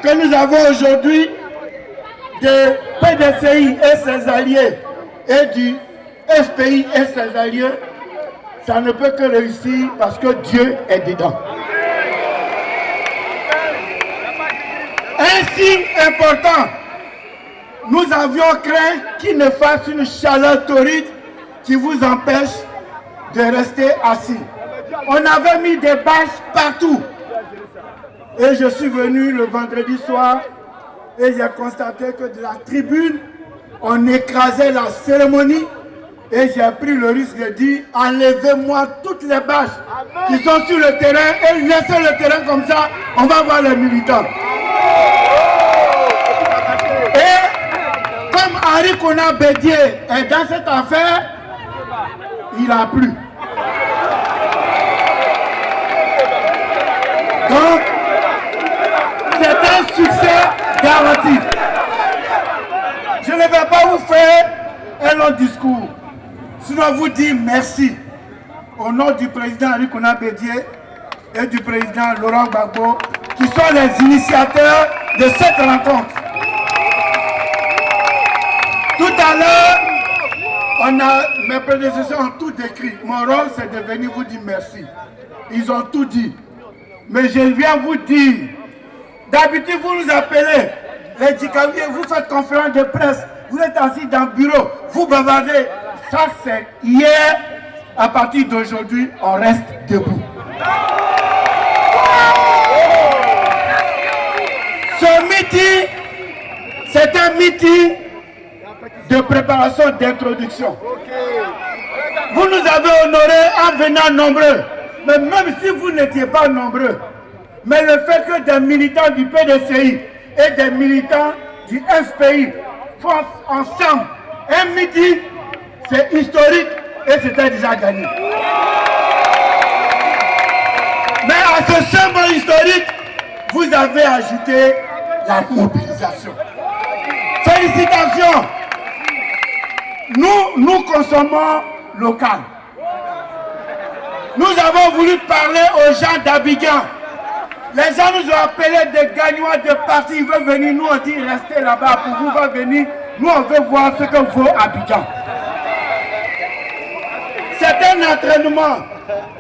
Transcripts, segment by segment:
que nous avons aujourd'hui de PDCI et ses alliés et du FPI et ses alliés, ça ne peut que réussir parce que Dieu est dedans. Un signe important, nous avions craint qu'il ne fasse une chaleur torride qui vous empêche de rester assis. On avait mis des bâches partout. Et je suis venu le vendredi soir et j'ai constaté que de la tribune, on écrasait la cérémonie et j'ai pris le risque de dire enlevez-moi toutes les bâches qui sont sur le terrain et laissez le terrain comme ça, on va voir les militants. Et comme Henri Konan Bédié est dans cette affaire, il a plu. Donc, c'est un succès garanti. Je ne vais pas vous faire un long discours, sinon vous dire merci au nom du président Henri Konan Bédié et du président Laurent Gbagbo, qui sont les initiateurs de cette rencontre. Tout à l'heure, mes prédécesseurs ont tout décrit. Mon rôle, c'est de venir vous dire merci. Ils ont tout dit. Mais je viens vous dire, d'habitude vous nous appelez, les Djikaviers, vous faites conférence de presse, vous êtes assis dans le bureau, vous bavardez. Ça c'est hier, à partir d'aujourd'hui, on reste debout. Ce meeting, c'est un meeting de préparation d'introduction. Vous nous avez honorés en venant nombreux. Mais même si vous n'étiez pas nombreux, mais le fait que des militants du PDCI et des militants du FPI fassent ensemble un meeting, c'est historique et c'était déjà gagné. Mais à ce symbole historique, vous avez ajouté la mobilisation. Félicitations! Nous consommons local. Nous avons voulu parler aux gens d'Abidjan. Les gens nous ont appelés des gagnants de parti. Ils veulent venir. Nous on dit restez là-bas. Pour vous va venir. Nous on veut voir ce que vaut Abidjan. C'est un entraînement.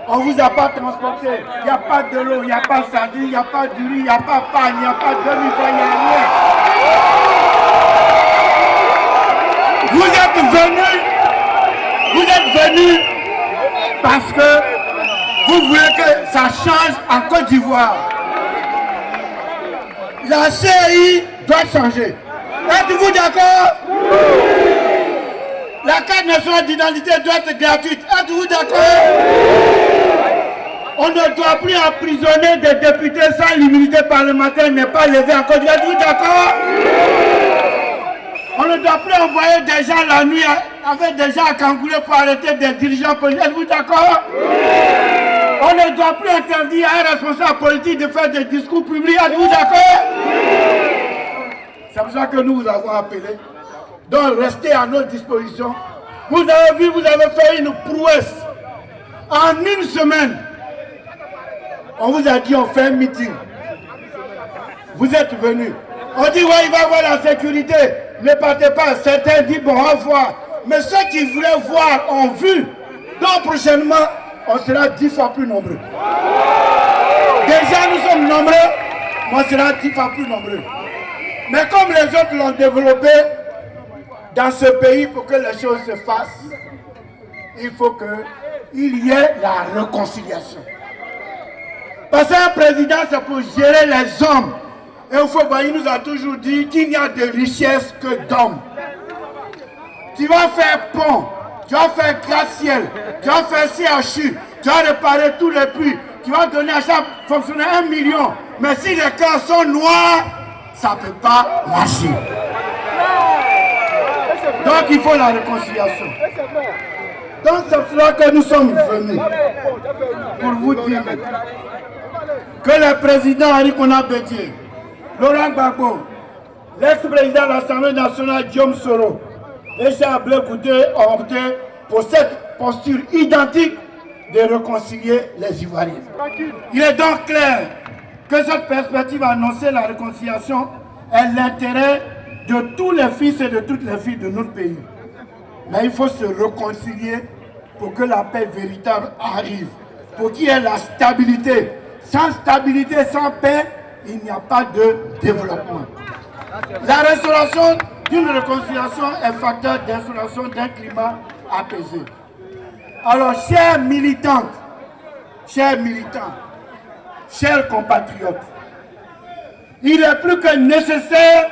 On ne vous a pas transporté. Il n'y a pas de l'eau, il n'y a pas de sardine, il n'y a pas de riz, il n'y a pas de pain, il n'y a pas de demi-pain, il n'y a rien. Vous êtes venus parce que vous voulez que ça change en Côte d'Ivoire. La CI doit changer. Êtes-vous d'accord? La carte nationale d'identité doit être gratuite. Êtes-vous d'accord? On ne doit plus emprisonner des députés sans l'immunité parlementaire n'est pas levée en Côte d'Ivoire. Êtes-vous d'accord? On ne doit plus envoyer des gens la nuit avec des gens à Kangoulé pour arrêter des dirigeants politiques. Êtes-vous d'accord? On ne doit plus interdire à un responsable politique de faire des discours publics. Êtes-vous d'accord? C'est pour ça que nous vous avons appelé. Donc restez à notre disposition. Vous avez vu, vous avez fait une prouesse. En une semaine, on vous a dit on fait un meeting. Vous êtes venus. On dit ouais, il va y avoir la sécurité. Ne partez pas. Certains disent bon, au revoir. Mais ceux qui voulaient voir ont vu. Donc prochainement, on sera 10 fois plus nombreux. Déjà nous sommes nombreux, mais on sera 10 fois plus nombreux. Mais comme les autres l'ont développé dans ce pays pour que les choses se fassent, il faut qu'il y ait la réconciliation. Parce qu'un président, c'est pour gérer les hommes. Et Houphouët-Boigny nous a toujours dit qu'il n'y a de richesse que d'hommes. Tu vas faire pont, tu vas faire gratte-ciel, tu vas faire CHU, tu vas réparer tous les puits, tu vas donner à chaque fonctionnaire 1 million. Mais si les cœurs sont noirs, ça ne peut pas marcher. Donc il faut la réconciliation. Donc c'est cela que nous sommes venus pour vous dire que le président Henri Konan Bédié, Laurent Gbagbo, l'ex-président de l'Assemblée nationale Guillaume Soro et Charles Blé Goudé ont opté pour cette posture identique de réconcilier les Ivoiriens. Il est donc clair que cette perspective annoncée la réconciliation est l'intérêt de tous les fils et de toutes les filles de notre pays. Mais il faut se réconcilier pour que la paix véritable arrive, pour qu'il y ait la stabilité. Sans stabilité, sans paix, il n'y a pas de développement. La restauration d'une réconciliation est facteur d'instauration d'un climat apaisé. Alors, chers militants, chers compatriotes, il est plus que nécessaire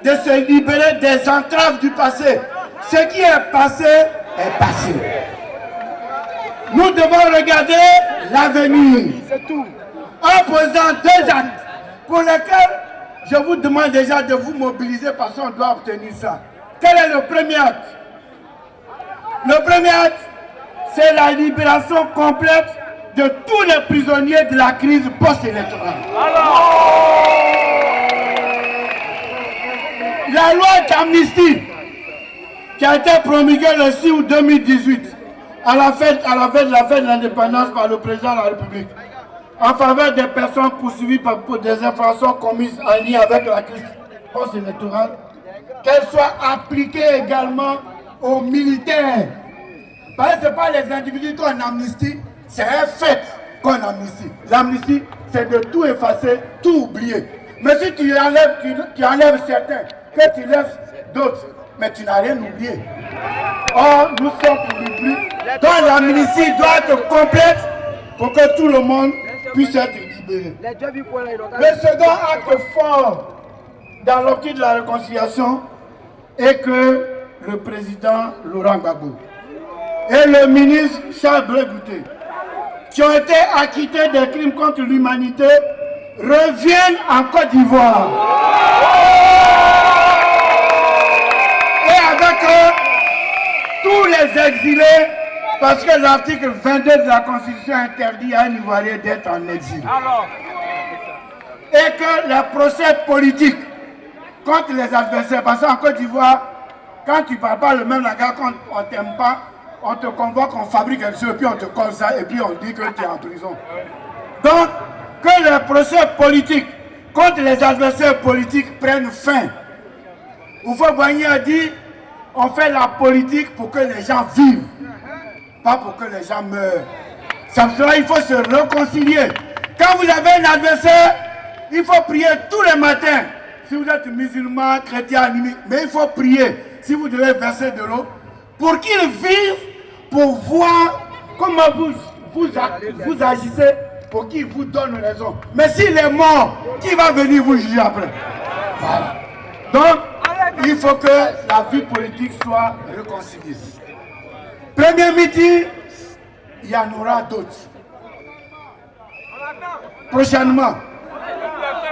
de se libérer des entraves du passé. Ce qui est passé est passé. Nous devons regarder l'avenir. C'est tout. En posant 2 actes pour lesquels je vous demande déjà de vous mobiliser parce qu'on doit obtenir ça. Quel est le premier acte? Le premier acte, c'est la libération complète de tous les prisonniers de la crise post-électorale. La loi d'amnistie qui a été promulguée le 6 août 2018 à la fête de l'indépendance par le président de la République en faveur des personnes poursuivies pour des infractions commises en lien avec la crise post-électorale, qu'elle soit appliquée également aux militaires. Parce que ce n'est pas les individus qu'on amnistie, c'est un fait qu'on amnistie. L'amnistie, c'est de tout effacer, tout oublier. Mais si tu enlèves certains, que tu laisses d'autres, mais tu n'as rien oublié. Or, nous sommes pour l'oubli. Donc l'amnistie doit être complète pour que tout le monde puisse être libéré. Le second acte fort dans l'optique de la réconciliation est que le président Laurent Gbagbo et le ministre Charles Blé-Bouté, qui ont été acquittés des crimes contre l'humanité, reviennent en Côte d'Ivoire. Et avec eux, tous les exilés, parce que l'article 22 de la Constitution interdit à un Ivoirien d'être en exil. Et que les procès politiques contre les adversaires, parce qu'en Côte d'Ivoire, quand tu ne parles pas le même langage, quand on ne t'aime pas, on te convoque, on fabrique quelque chose, puis on te colle ça, et puis on dit que tu es en prison. Donc, que les procès politiques contre les adversaires politiques prennent fin. Houphouët-Boigny a dit, on fait la politique pour que les gens vivent, pas pour que les gens meurent. C'est pour cela qu'il faut se réconcilier. Quand vous avez un adversaire, il faut prier tous les matins. Si vous êtes musulman, chrétien, animé, mais il faut prier. Si vous devez verser de l'eau, pour qu'ils vivent, pour voir comment vous agissez, pour qu'ils vous donnent raison. Mais s'il est mort, qui va venir vous juger après? Voilà. Donc, il faut que la vie politique soit réconciliée. Premier meeting, il y en aura d'autres. Prochainement,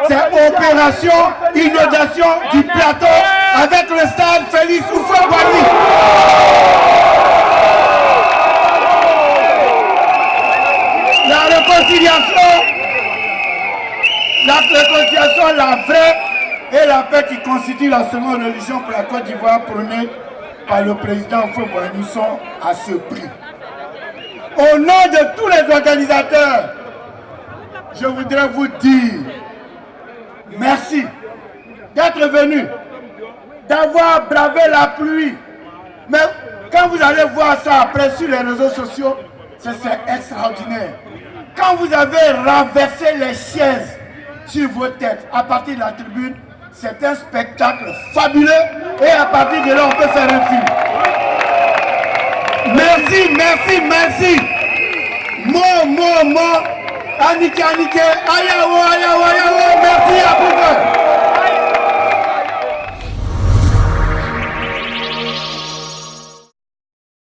c'est opération inondation du plateau avec le stade Félix Houphouët-Boigny. La réconciliation, la vraie, et la paix qui constitue la seconde religion pour la Côte d'Ivoire prônée par le président Houphouët-Boigny sont à ce prix. Au nom de tous les organisateurs, je voudrais vous dire merci d'être venus, d'avoir bravé la pluie. Mais quand vous allez voir ça après sur les réseaux sociaux, c'est extraordinaire. Quand vous avez renversé les chaises sur vos têtes à partir de la tribune, c'est un spectacle fabuleux et à partir de là, on peut faire un film. Merci, merci, merci. Mo, Anike, ayawo, merci.